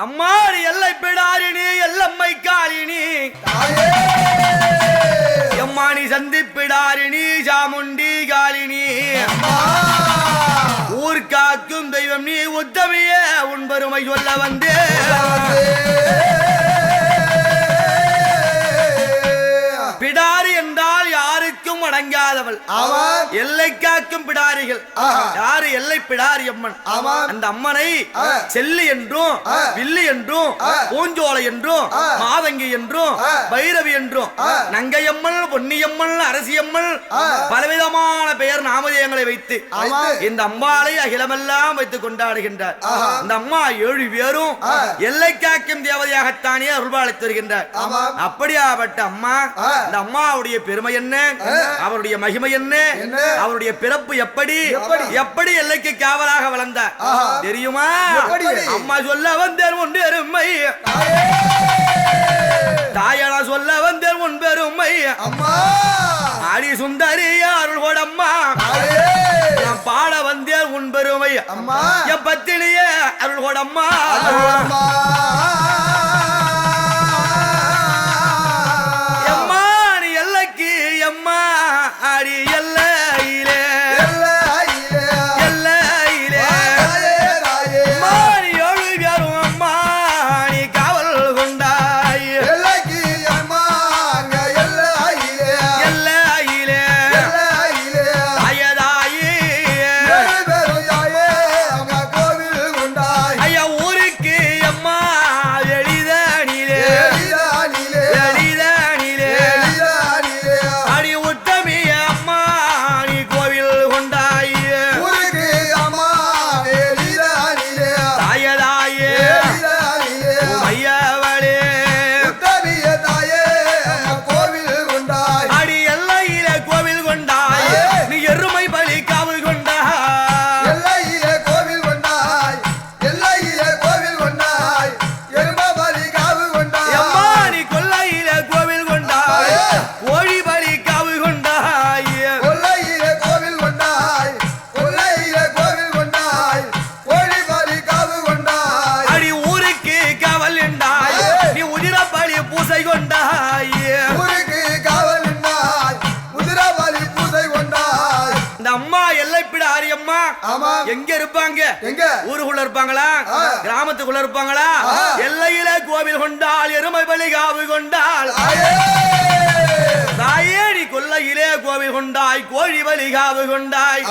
அம்மாடி எல்லை பிடாரினி எல்லம்மை காலினி எம்மானி சந்திப்பிடாரினி சாமுண்டி காலினி ஊர் காக்கும் தெய்வம் நீ உத்தமிய உன் பெருமை சொல்ல வந்தே பிடாரி என்றால் யாருக்கும் அடங்காதவள் எல்லை காக்கும் பிடாரிகள் யாரு எல்லை பிடாரி அம்மன் அந்த அம்மனை செல்லி என்றும் வில்லி என்றும் பூஞ்சோலை என்றும் மாதங்கி என்றும் பைரவி என்றும் நங்கையம்மன் பொன்னியம்மன் அரசியம்மன் பலவிதமான பெயர் நாமதேயங்களை வைத்து இந்த அம்பாளை அகிலமெல்லாம் வைத்துக் கொண்டாடுகின்றார் இந்த அம்மா 7 பேரும் எல்லை காக்கும் தேவதையாகத்தானே அருள்பாலித்து வருகின்றார் அப்படியாப்பட்ட அம்மா இந்த அம்மாவுடைய பெருமை என்ன அவருடைய மகிமை என்ன அவருடைய பிறப்பு எப்படி எப்படி எல்லைக்கு காவலாக வளர்ந்தார் தெரியுமா அம்மா சொல்ல வந்தேன் உன் பெருமை தாயனா சொல்ல வந்தேன் உன் பெருமை ஆடி சுந்தரி அருள் கொடம்மா நான் பாட வந்தேன் உன் பெருமை என் பத்தினியே அருள் கொடம்மா எங்க இருப்பாங்க ஊருக்குள்ள இருப்பாங்களா கிராமத்துக்குள்ள இருப்பாங்களா எல்லையில கோவில் கொண்டால் எருமை பலி காவு கொண்டால் தாயேடி கொல்லையிலே கோவில் கொண்டாய் கோழி பலி காவு கொண்டாய்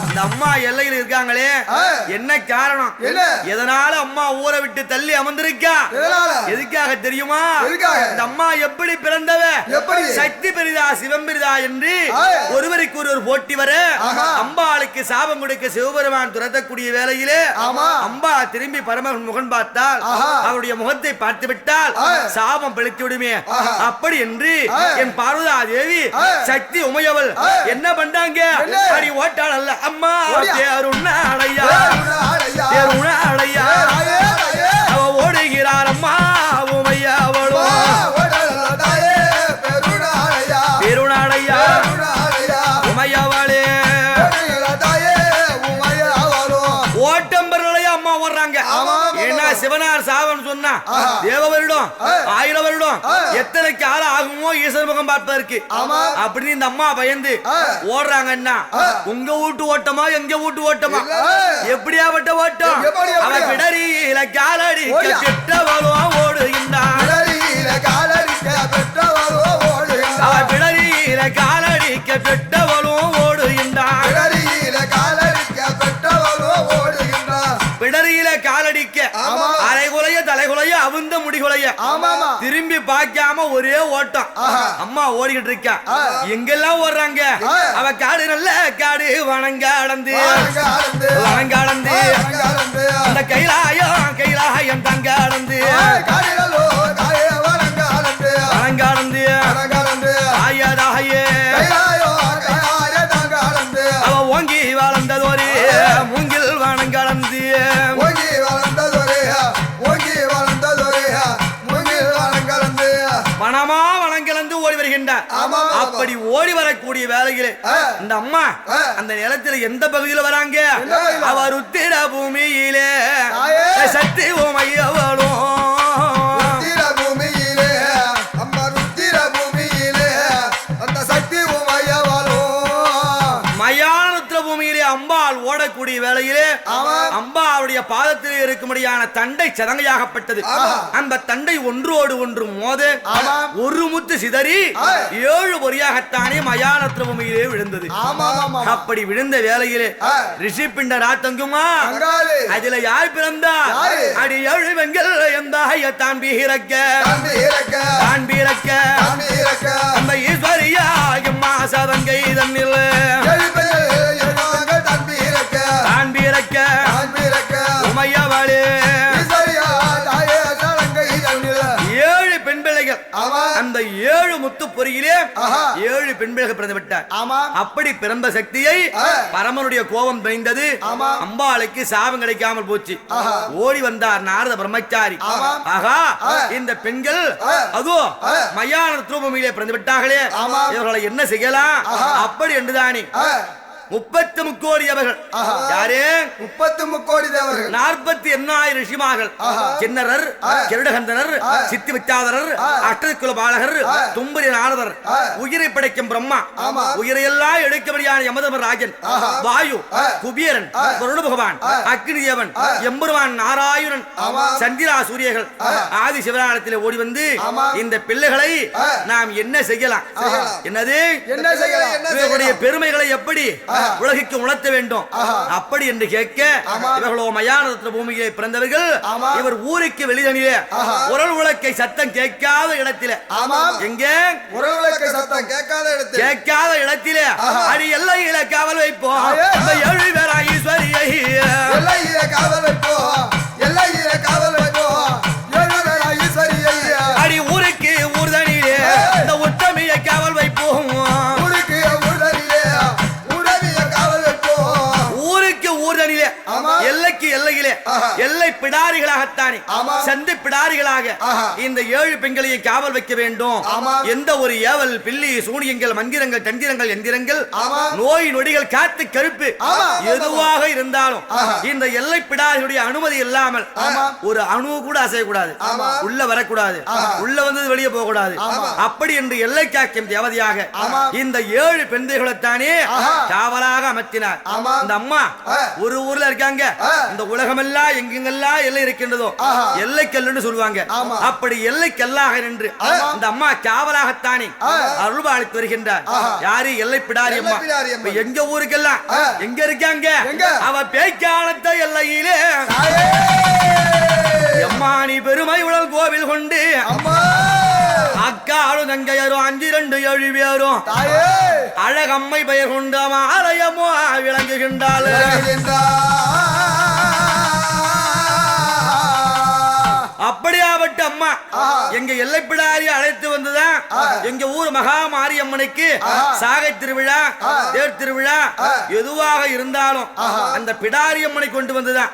இந்த அம்மா எல்லையில் இருக்காங்களே என்ன காரணம் எதனால அம்மா ஊரை விட்டு தள்ளி அமர்ந்திருக்கா எதுக்காக தெரியுமா இந்த அம்மா எப்படி பிறந்தவ சக்தி பெரிதா சிவம் பெரிதா என்று ஒருவருக்கு ஒருவர் போட்டி வர அம்பாளுக்கு சாபம் கொடுக்க சிவபெருமான் துரத்தக்கூடிய வேளையிலே அம்பா திரும்பி பரமன் முகன் பார்த்தால் அவருடைய முகத்தை பார்த்து விட்டால் சாபம் பிழைத்து விடுமே அப்படி என்று என் பார்வதா தேவி சக்தி உமையவள் என்ன பண்றாங்க அடி ஓட்டாள் அல்ல அம்மா தேருணாளையா தேருணாளையா அவ ஓடுகிறார் அம்மா உமையா அவளோ பெருணாளையா உமையவளே ஓட்டம்பர்களையா அம்மா ஓடுறாங்க ஏன்னா சிவனார் சாவன் சொன்னா தேவ வருடம் 1000 வருடம் எத்தனை காலம் ஆகுமோ ஈஸ்வர முகம் பார்ப்பதற்கு அப்படின்னு இந்த அம்மா பயந்து ஓடுறாங்கன்னா உங்க வீட்டு ஓட்டமா எங்க வீட்டு ஓட்டமா எப்படியாப்பட்ட ஓட்டம் அவ பிடரியில காலடி பெற்றவளும் ஓடுகின்றான் அவ பிடரியில காலடிக்க பெற்றவளும் ஓடுகின்றான் பிடரியில காலடிக்க அரைகுலைய தலைகுலைய அவுந்த முடிகுலைய திரும்பி பார்க்காம ஒரே ஓட்டம் அம்மா ஓடிக்கிட்டு இருக்கா எங்கெல்லாம் ஓடுறாங்க அவ காடு நல்ல காடு வனங்காடந்து வனங்காடந்து அந்த கைலாயம் தங்காடந்து வனங்காடந்து ஆயதாயே அவ ஓங்கி வளர்ந்ததொரு மூங்கில் வனங்காடந்து மனமா வனங்கிழந்து ஓடி வருகின்றார் அப்படி ஓடி வரக்கூடிய வேளையிலே இந்த அம்மா அந்த நிலத்தில் எந்த பகுதியில் வராங்க அவர் உத்திர பூமியிலே சக்தி வேளையிலே அம்பாவுடைய பாதத்திலே இருக்கும்படியான தண்டை சதங்கையாகப்பட்டது. அந்த தண்டை ஒன்றோடு ஒன்று மோத ஒரு முத்து சிதறி 7 பொறியாகத்தானே மயான பூமியிலே விழுந்தது. அப்படி விழுந்த வேளையிலே ரிஷி பிண்ட ராத்தங்குமா அதுல யார் பிறந்தா? அடி 7 வெங்கல் எந்தாயத்தான் பீரக்க அந்த ஈஸ்வரியா எம்மா சதங்கை தன்னில் உமையவளே 7 பெண் பிள்ளைகள். அந்த 7 முத்து பொறியிலே 7 பெண் பிள்ளைகள் பிறந்து விட்டார். அப்படி பிறந்த சக்தியை பரமனுடைய கோபம் பிணைந்தது. அம்பாளுக்கு சாபம் கிடைக்காமல் போச்சு. ஓடி வந்தார் நாரத பிரம்மச்சாரி. ஆகா, இந்த பெண்கள் அதோ மயான ரூபமிலே பிறந்து விட்டார்களே, இவர்களை என்ன செய்யலாம் அப்படி என்றுதானே 30 முக்கோடி தேவர்கள். யாரே 30 முக்கோடி தேவர்கள்? 48,000 ரிஷிமார்கள். கிண்ணரர், கருடகந்தனர், சித்தி விச்சாதரர், அஷ்டகுல பாலகர், தும்பரி நாரதர், உயிரை படைக்கும் பிரம்மா, உயிரையெல்லாம் எடுக்கபடியான யமதர்மராஜன், வாயு, குபீரன், வருண பகவான், அக்னி தேவன், எம்பெருமான் நாராயணன், சந்திரா சூரியர்கள் ஆதி சிவராலயத்தில் ஓடி வந்து இந்த பிள்ளைகளை நாம் என்ன செய்யலாம்? என்னது இவர்களுடைய பெருமைகளை எப்படி உலகிற்கு உணர்த்த வேண்டும் அப்படி என்று கேட்க, இவர்களோ மயான பூமியிலே பிறந்தவர்கள். இவர் ஊருக்கு வெளிதனிலே உரல் உலக்கை சத்தம் கேட்காத இடத்திலே, எங்கே உரல் உலக்கை சத்தம் கேட்காத இடத்திலே அடி எல்லையில காவல் வைப்போம். 7 பேரா ஈஸ்வரியை காவல் வைப்போம், எல்லையில காவல் வைப்போம். 7 பேரா ஈஸ்வரியை அடி ஊருக்கு ஊர்தனிலே இந்த உத்தமியை காவல் வைப்போம். எல்லைக்கு எல்லையிலே எல்லை பிடாரிகளாகத்தானே சந்தி பிடாரிகளாக இந்த 7 பெண்களையும் காவல் வைக்க வேண்டும். எந்த ஒரு ஏவல் பில்லி சூனியங்கள் மந்திரங்கள் தந்திரங்கள் எந்திரங்கள் நோய் நொடிகள் காத்து கருப்பு எதுவாக இருந்தாலும் இந்த எல்லை பிடாரிகளுடைய அனுமதி இல்லாமல் ஒரு அணு கூட அசையக்கூடாது, உள்ள வரக்கூடாது, உள்ள வந்தது வெளியே போக கூடாது. அப்படி என்று எல்லை காக்கும் தேவதையாக இந்த 7 பெண்களைத்தானே காவலாக அமர்த்தினார். இந்த அம்மா ஒரு ஊர்ல இருக்காங்க. இந்த உலகமெல்லாம் எங்கெங்கெல்லாம் எல்லை இருக்கின்றதோ எல்லை கல்லுன்னு சொல்லுவாங்க. அப்படி எல்லை கல்லாக நின்று இந்த அம்மா காவலாகத்தானே அருள் அளித்து வருகின்றார். யாரு? எல்லை பிடாரி அம்மா. எங்க ஊருக்கெல்லாம் எங்க இருக்காங்க? அவ பேய்க்காலத்த எல்லையிலே எம்மானி பெருமை உடல் கோவில் கொண்டு அக்காலும் தங்கையரும் 5 7 பேரும் அழகம்மை பெயர் கொண்டு ஆலயமோ விளங்குகின்றாள். அப்படியாப்பட்ட அம்மா எங்க எல்லைப்பிடாரி அழைத்து வந்துதான் எங்க ஊர் மகா மாரியம்மனுக்கு சாகை திருவிழா, தேர் திருவிழா எதுவாக இருந்தாலும் அந்த பிடாரி அம்மனை கொண்டு வந்துதான்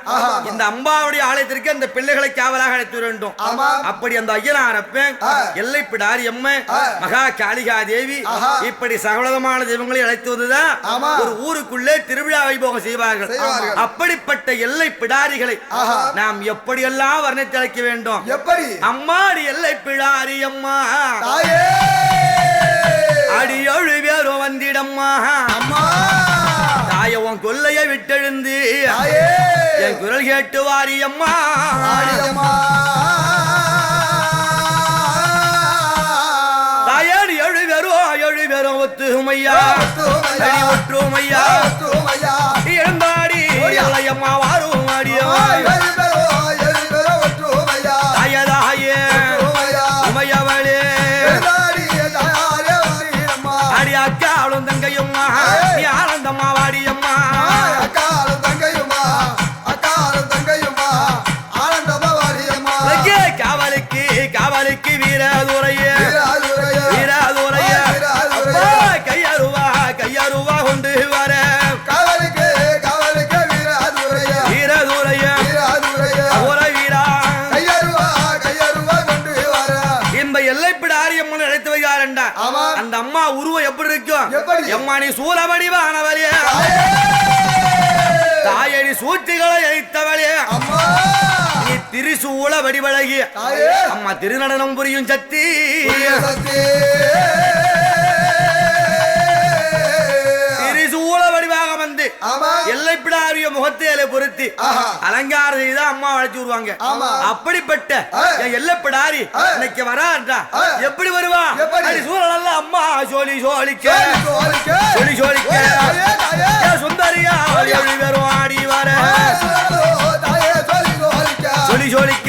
இந்த அம்பாவுடைய ஆலயத்திற்கு அந்த பிள்ளைகளை காவலாக அழைத்து வேண்டும். அப்படி அந்த ஐயனாரப்பன் எல்லை பிடாரி அம்மன் மகா காளிகா தேவி இப்படி சகலமான தெய்வங்களை அழைத்து வந்துதான் ஒரு ஊருக்குள்ளே திருவிழா வைபோகம் செய்வார்கள். அப்படிப்பட்ட எல்லை பிடாரிகளை நாம் எப்படியெல்லாம் வர்ணித்து அழைக்க வேண்டும்? எப்படி? அம்மாடி எல்லை பிடாரி அம்மா அடி 7 பேரும் வந்திடம்மா. தாய உன் கொல்லையை விட்டெழுந்து என் குரல் கேட்டு வாரி அம்மா. தாயாடி 7 பேரும் ஒத்துமையா ஒற்றுமையா இருந்தாடி அம்மா வாரும் அடியா அக்காலும் தங்கையும்மா நீ ஆனந்தம்மா வாடியம்மா. அக்காலும் தங்கையும்மா ஆனந்தம்மா வாடியம்மா. காவலுக்கு வீரதுரையே கையருவா கொண்டு வர காவலுக்கு வீரதுரைய வீரா கையருவா கொண்டு வர இந்த எல்லைப்பிடாரி அம்மன் அழைத்து வைக்காரண்டா. அந்த அம்மா உருவம் எப்படி இருக்கும்? எம்மா நீ சூழவடிவானவரே, தாயடி சூழ்ச்சிகளை அழித்தவளே, நீ திரிசூல வடிவழகி அம்மா திருநடனம் புரியும் சக்தி. திரிசூல வடிவாக வந்து எல்லைப்பிடாரிய முகத்தையில பொருத்தி அலங்காரம் செய்து அம்மா அழைச்சு வருவாங்க. அப்படிப்பட்ட எல்லைப்பிடாரி இன்னைக்கு வராட்டா எப்படி வருவா? சூழல் அம்மா சோழி சோழிக்க சோழி சோழிக்க சுந்தரியா வரும் ஆடி வர சோழி சோழிக்க